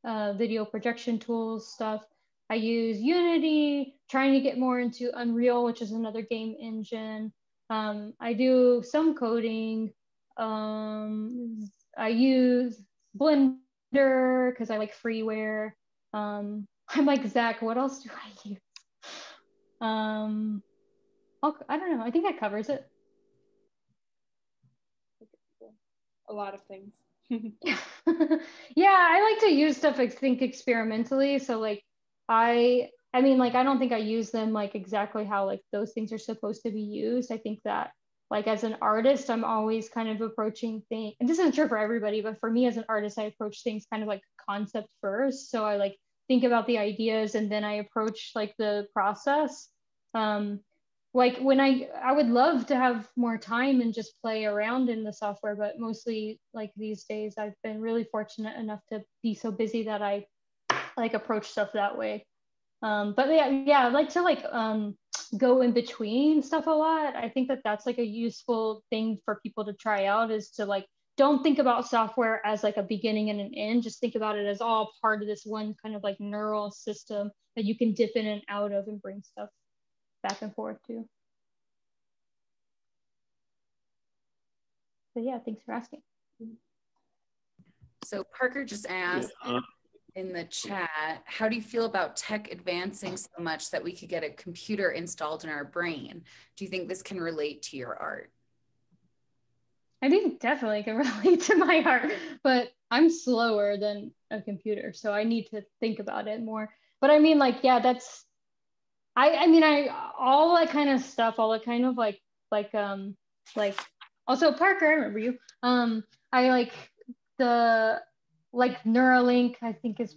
video projection tools stuff. I use Unity, trying to get more into Unreal, which is another game engine. I do some coding. I use Blender because I like freeware. I'm like, Zach, what else do I use? I don't know. I think that covers it.
A lot of things.
Yeah, I like to use stuff, I think, experimentally. So like, I mean, like, I don't think I use them like exactly how like those things are supposed to be used. I think that like as an artist, I'm always kind of approaching things, and this isn't true for everybody, but for me as an artist, I approach things kind of like concept first. So I like think about the ideas and then I approach like the process. Like when I would love to have more time and just play around in the software, but mostly like these days I've been really fortunate enough to be so busy that I like approach stuff that way. But yeah, I like to like go in between stuff a lot. I think that that's like a useful thing for people to try out, is to like, don't think about software as like a beginning and an end. Just think about it as all part of this one kind of like neural system that you can dip in and out of and bring stuff back and forth to. So yeah, thanks for asking.
So Parker just asked in the chat, how do you feel about tech advancing so much that we could get a computer installed in our brain? Do you think this can relate to your art?
I think definitely can relate to my art, but I'm slower than a computer, so I need to think about it more. But I mean, like, yeah, that's, I mean, all that kind of stuff, all that kind of like, also Parker, I remember you. I like the, like Neuralink, I think is,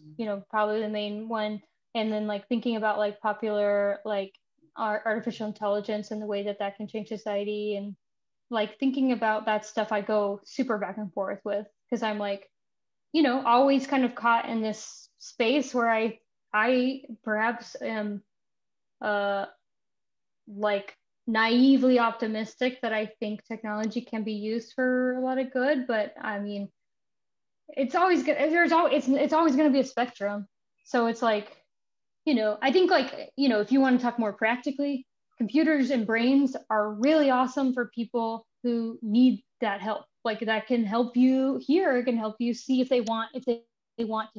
probably the main one. And then like thinking about like popular, like artificial intelligence and the way that that can change society, and like thinking about that stuff, I go super back and forth with, because I'm like, always kind of caught in this space where I perhaps am like naively optimistic that I think technology can be used for a lot of good, but I mean, it's always good. It's always going to be a spectrum. So it's like, I think like, if you want to talk more practically, computers and brains are really awesome for people who need that help. Like that can help you hear, it can help you see if they want to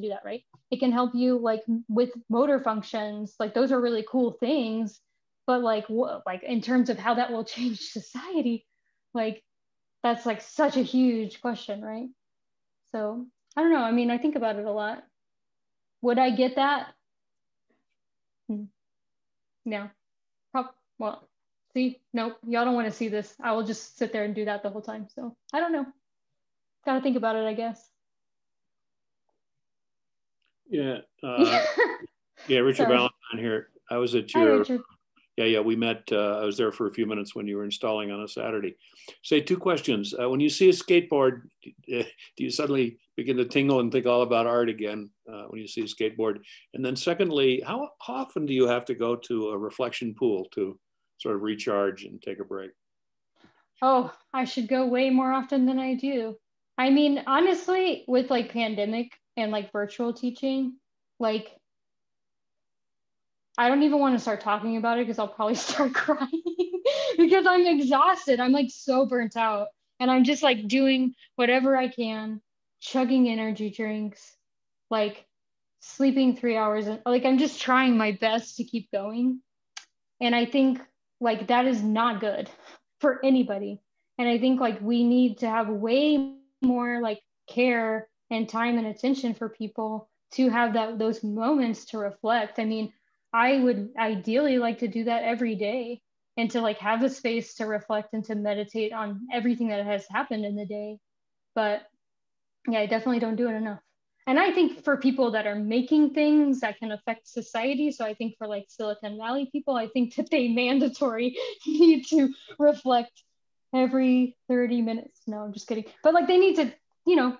do that, right? It can help you like with motor functions. Like those are really cool things, but like like in terms of how that will change society, like that's like such a huge question, right? So I don't know. I mean, I think about it a lot. Would I get that? No. Well, see, nope. Y'all don't want to see this. I will just sit there and do that the whole time. So I don't know. Gotta think about it, I guess.
Yeah. Yeah, Richard Valentine here. I was at
Hi,
your,
Richard.
Yeah, we met, I was there for a few minutes when you were installing on a Saturday. Say two questions. When you see a skateboard, do you suddenly begin to tingle and think all about art again when you see a skateboard? And then secondly, how often do you have to go to a reflection pool to sort of recharge and take a break?
Oh, I should go way more often than I do. I mean, honestly, with like pandemic and like virtual teaching, like I don't even want to start talking about it because I'll probably start crying because I'm exhausted. I'm like so burnt out, and I'm just like doing whatever I can, chugging energy drinks, like sleeping 3 hours. Like I'm just trying my best to keep going. And I think like that is not good for anybody. And I think like we need to have way more like care and time and attention for people to have those moments to reflect. I mean, I would ideally like to do that every day and to like have a space to reflect and to meditate on everything that has happened in the day. But yeah, I definitely don't do it enough. And I think for people that are making things that can affect society, so I think for like Silicon Valley people, I think that they mandatory need to reflect every 30 minutes. No, I'm just kidding. But like they need to,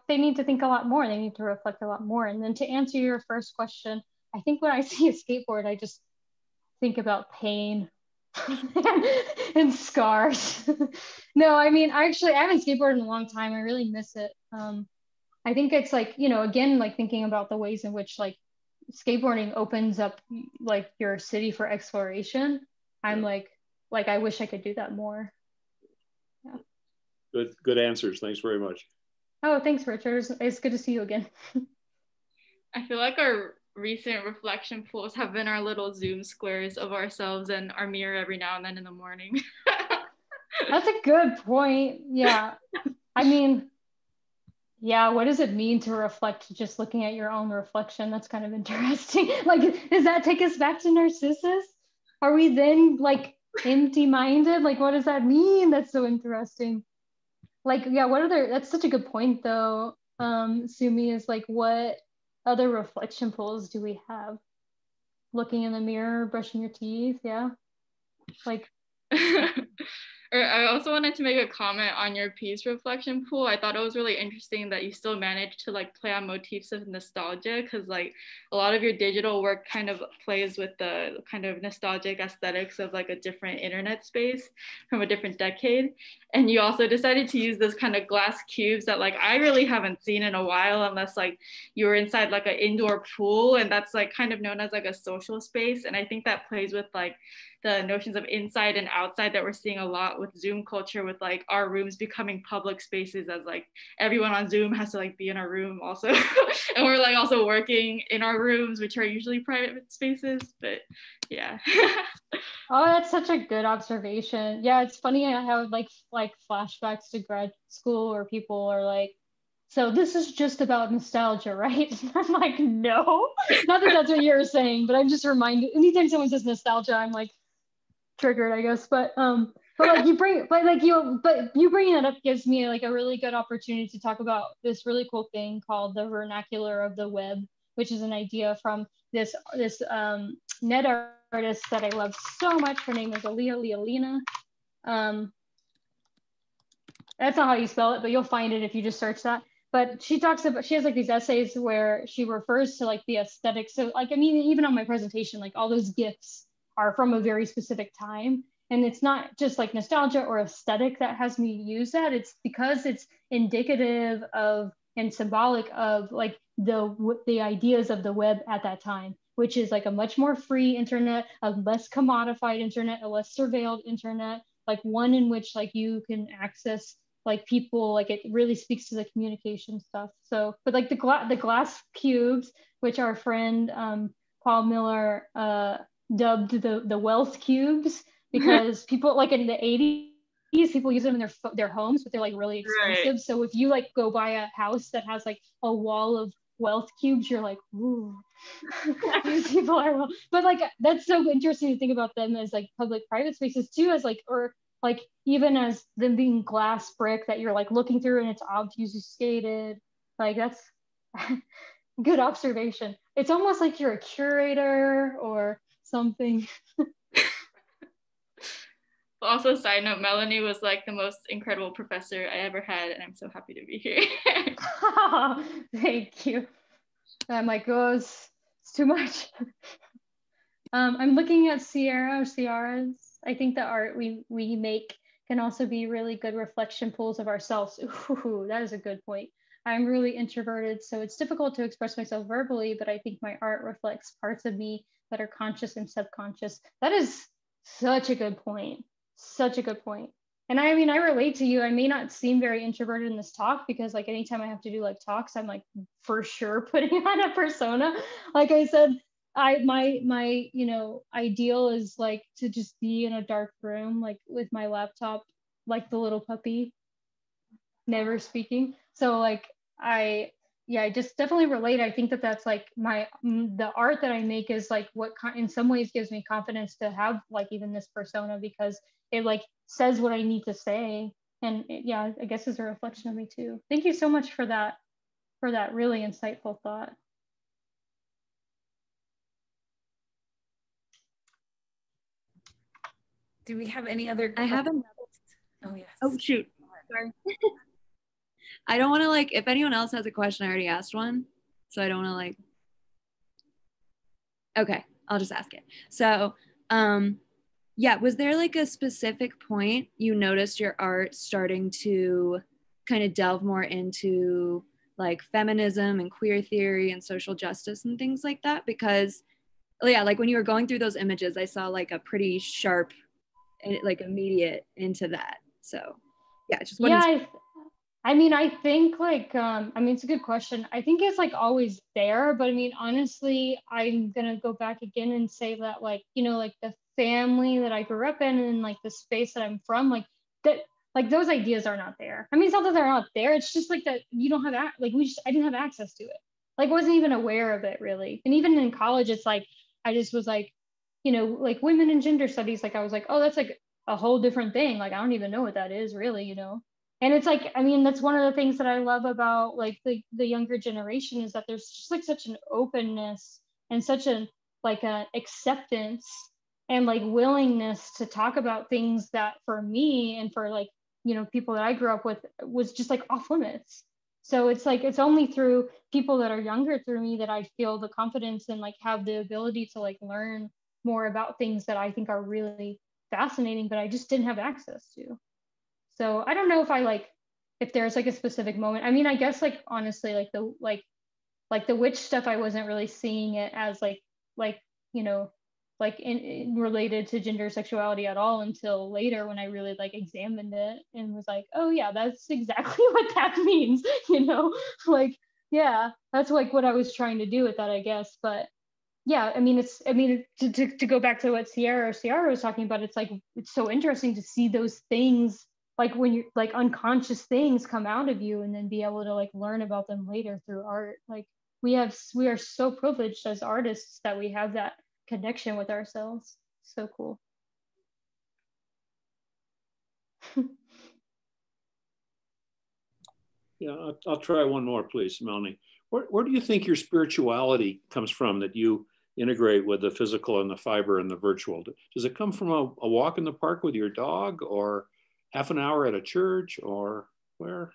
they need to think a lot more. They need to reflect a lot more. And then to answer your first question, I think when I see a skateboard, I just think about pain and scars. No, I mean, I haven't skateboarded in a long time. I really miss it. I think it's like, again, like thinking about the ways in which like skateboarding opens up like your city for exploration. I'm like I wish I could do that more. Yeah.
Good answers. Thanks very much.
Oh, thanks, Richard. It's good to see you again.
I feel like our recent reflection pools have been our little Zoom squares of ourselves and our mirror every now and then in the morning.
That's a good point. Yeah. I mean, yeah, what does it mean to reflect just looking at your own reflection? That's kind of interesting. Like, does that take us back to Narcissus? Are we then like empty-minded? Like, what does that mean? That's so interesting. Like, yeah, that's such a good point though. Sumi, is like, what other reflection pools do we have? Looking in the mirror, brushing your teeth, yeah? Like,
I also wanted to make a comment on your piece reflection pool. I thought it was really interesting that you still managed to like play on motifs of nostalgia, because like a lot of your digital work kind of plays with the kind of nostalgic aesthetics of like a different internet space from a different decade. And you also decided to use those kind of glass cubes that like I really haven't seen in a while, unless like you were inside like an indoor pool, and that's like kind of known as like a social space. And I think that plays with like the notions of inside and outside that we're seeing a lot with Zoom culture, with like our rooms becoming public spaces, as like everyone on Zoom has to like be in our room also. And we're like also working in our rooms, which are usually private spaces, but yeah.
Oh, that's such a good observation. Yeah, it's funny. I have like flashbacks to grad school where people are like, so this is just about nostalgia, right? I'm like, no, not that that's what you're saying, but I'm just reminded. Anytime someone says nostalgia, I'm like triggered, I guess. But you bringing that up gives me like a really good opportunity to talk about this really cool thing called the vernacular of the web, which is an idea from this net artist that I love so much. Her name is Lealina. That's not how you spell it, but you'll find it if you just search that. But she has like these essays where she refers to like the aesthetics. So like, I mean, even on my presentation, like all those GIFs are from a very specific time. And it's not just like nostalgia or aesthetic that has me use that. It's because it's indicative of and symbolic of like the ideas of the web at that time, which is like a much more free internet, a less commodified internet, a less surveilled internet, like one in which like you can access like people, like it really speaks to the communication stuff. So, but like the glass cubes, which our friend Paul Miller dubbed the wealth cubes, because people like in the 80s, people use them in their homes, but they're like really expensive. Right. So if you like go buy a house that has like a wall of wealth cubes, you're like, ooh, these people are well. But like that's so interesting to think about them as like public-private spaces too, as like, or like even as them being glass brick that you're like looking through and it's obfuscated. Like that's good observation. It's almost like you're a curator or something.
Also, side note, Melanie was like the most incredible professor I ever had, and I'm so happy to be here.
Thank you. I'm like, oh, it's too much. I'm looking at Ciara's. I think the art we make can also be really good reflection pools of ourselves. Ooh, that is a good point. I'm really introverted, so it's difficult to express myself verbally, but I think my art reflects parts of me that are conscious and subconscious. That is such a good point. such a good point. And I mean, I relate to you. I may not seem very introverted in this talk because like anytime I have to do like talks, I'm like for sure putting on a persona. Like I said, my you know, ideal is like to just be in a dark room, like with my laptop, like the little puppy, never speaking. So like yeah, I just definitely relate. I think that that's like the art that I make is like what in some ways gives me confidence to have like even this persona, because it like says what I need to say. And yeah, I guess is a reflection of me too. Thank you so much for that really insightful thought.
Do we have any other
I have another.
Oh yes.
Oh shoot. Sorry. I don't want to like, if anyone else has a question, I already asked one. So I don't want to like, okay, I'll just ask it. So, yeah, was there like a specific point you noticed your art starting to kind of delve more into like feminism and queer theory and social justice and things like that? Because yeah, like when you were going through those images, I saw like a pretty sharp, like immediate into that. So yeah, just wanted
yeah, I mean, I think like, I mean, it's a good question. I think it's like always there, but I mean, honestly, I'm gonna go back again and say that like, you know, like the family that I grew up in and like the space that I'm from, like that, like those ideas are not there. I mean, it's not that they're not there. It's just like that you don't have, like I didn't have access to it. Like wasn't even aware of it really. And even in college, it's like, I just was like, you know, like women and gender studies, like I was like, oh, that's like a whole different thing. Like, I don't even know what that is really, you know? And it's like, I mean, that's one of the things that I love about like the younger generation is that there's just like such an openness and such a like a acceptance and like willingness to talk about things that for me and for like, you know, people that I grew up with was just like off limits. So it's like it's only through people that are younger through me that I feel the confidence and like have the ability to like learn more about things that I think are really fascinating, but I just didn't have access to. So I don't know if I like if there's like a specific moment. I mean, I guess like honestly, like the witch stuff, I wasn't really seeing it as like you know like in related to gender sexuality at all until later when I really like examined it and was like, oh yeah, that's exactly what that means, you know, like yeah, that's like what I was trying to do with that, I guess. But yeah, I mean, to go back to what Sierra was talking about, it's like it's so interesting to see those things like when you're like unconscious things come out of you and then be able to like learn about them later through art. Like we are so privileged as artists that we have that connection with ourselves. So cool.
Yeah, I'll try one more, please, Melanie. Where do you think your spirituality comes from that you integrate with the physical and the fiber and the virtual? Does it come from a walk in the park with your dog or half an hour at a church or where?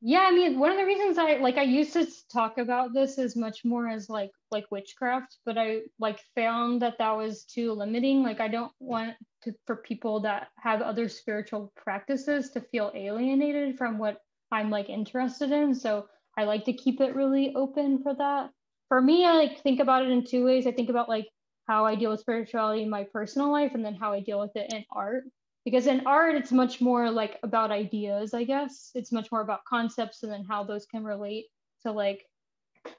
Yeah, I mean, one of the reasons I used to talk about this as much more as like witchcraft, but I like found that that was too limiting. Like I don't want to for people that have other spiritual practices to feel alienated from what I'm like interested in. So I like to keep it really open for that. For me, I like think about it in two ways. I think about like how I deal with spirituality in my personal life and then how I deal with it in art, because in art it's much more like about ideas. I guess it's much more about concepts and then how those can relate to like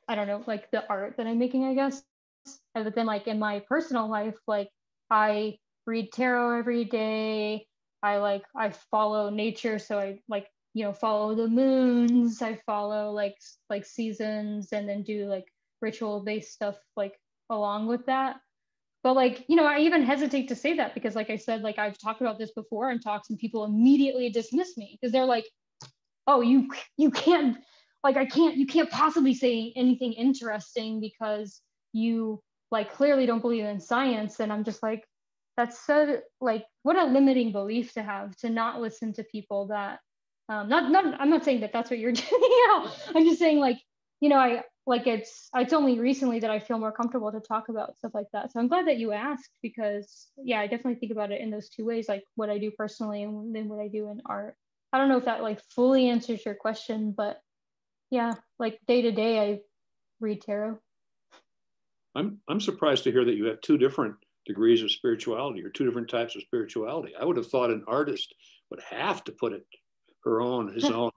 I don't know, like the art that I'm making, I guess. But then like in my personal life, like I read tarot every day. I follow nature, so I like, you know, follow the moons. I follow like seasons and then do like ritual based stuff like along with that. But like, you know, I even hesitate to say that because like I said, like I've talked about this before in talks and people immediately dismiss me because they're like, oh, you can't, like you can't possibly say anything interesting because you like clearly don't believe in science. And I'm just like, that's so like what a limiting belief to have, to not listen to people that not I'm not saying that that's what you're doing, you know. I'm just saying like, you know, I like it's only recently that I feel more comfortable to talk about stuff like that. So I'm glad that you asked because yeah, I definitely think about it in those two ways, like what I do personally and then what I do in art. I don't know if that like fully answers your question, but yeah, like day to day, I read tarot.
I'm surprised to hear that you have two different degrees of spirituality or two different types of spirituality. I would have thought an artist would have to put his own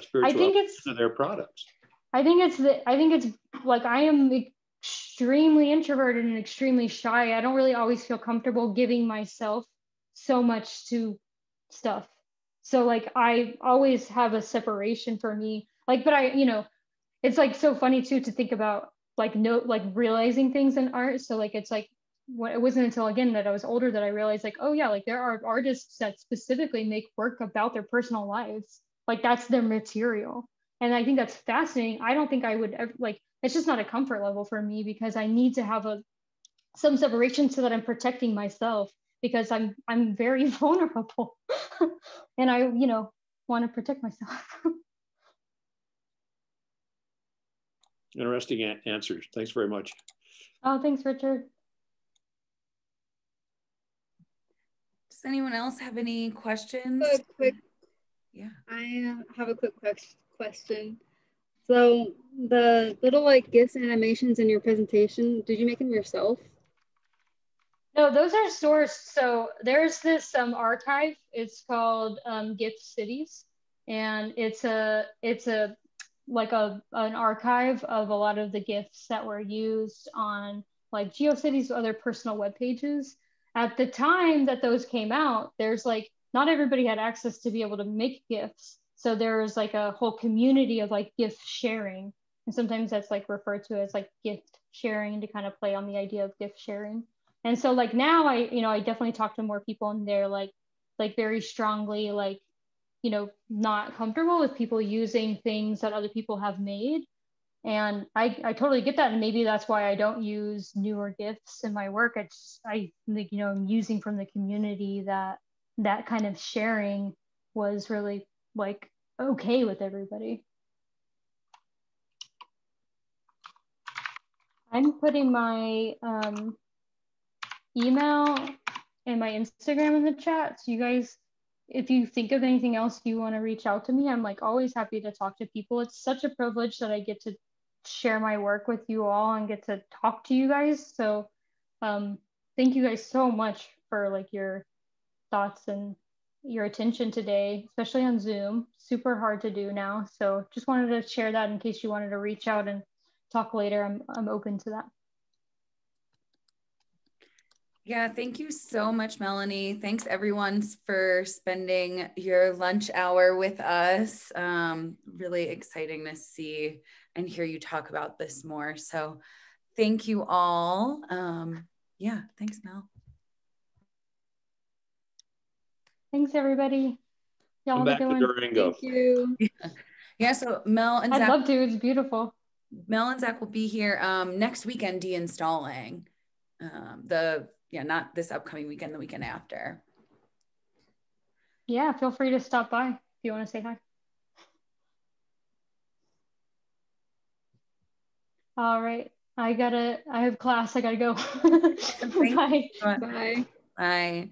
spirituality into their products.
I think it's like I am extremely introverted and extremely shy. I don't really always feel comfortable giving myself so much to stuff. So like I always have a separation for me. Like, but it's like so funny too to think about like realizing things in art. So like it's like it wasn't until again that I was older that I realized like, oh yeah, like there are artists that specifically make work about their personal lives. Like that's their material. And I think that's fascinating. I don't think I would ever, like, it's just not a comfort level for me because I need to have some separation so that I'm protecting myself because I'm very vulnerable and I, want to protect myself.
Interesting answers. Thanks very much.
Oh, thanks, Richard.
Does anyone else have any questions? Yeah.
I have a quick question. So the little like GIFs and animations in your presentation, did you make them yourself?
No, those are sourced. So there's this archive. It's called GIF Cities, and it's an archive of a lot of the GIFs that were used on like GeoCities or other personal web pages. At the time that those came out, there's like not everybody had access to be able to make GIFs. So there's like a whole community of like GIF sharing. And sometimes that's like referred to as like gift sharing to kind of play on the idea of gift sharing. And so like now I definitely talk to more people and they're like very strongly like, not comfortable with people using things that other people have made. And I totally get that. And maybe that's why I don't use newer GIFs in my work. I'm using from the community that kind of sharing was really like okay with everybody. I'm putting my email and my Instagram in the chat. So you guys, if you think of anything else you want to reach out to me, I'm like always happy to talk to people. It's such a privilege that I get to share my work with you all and get to talk to you guys. So thank you guys so much for like your thoughts and your attention today, especially on Zoom. Super hard to do now. So just wanted to share that in case you wanted to reach out and talk later. I'm open to that.
Yeah, thank you so much, Melanie. Thanks everyone for spending your lunch hour with us. Really exciting to see and hear you talk about this more. So thank you all. Yeah, thanks, Mel.
Thanks, everybody. Y'all
Come back to Durango.
Thank you.
Yeah, so Mel and Zach.
I'd love to. It's beautiful.
Mel and Zach will be here next weekend deinstalling. Not this upcoming weekend, the weekend after.
Yeah, feel free to stop by if you want to say hi. All right. I have class. I gotta go. Bye.
Bye. Bye.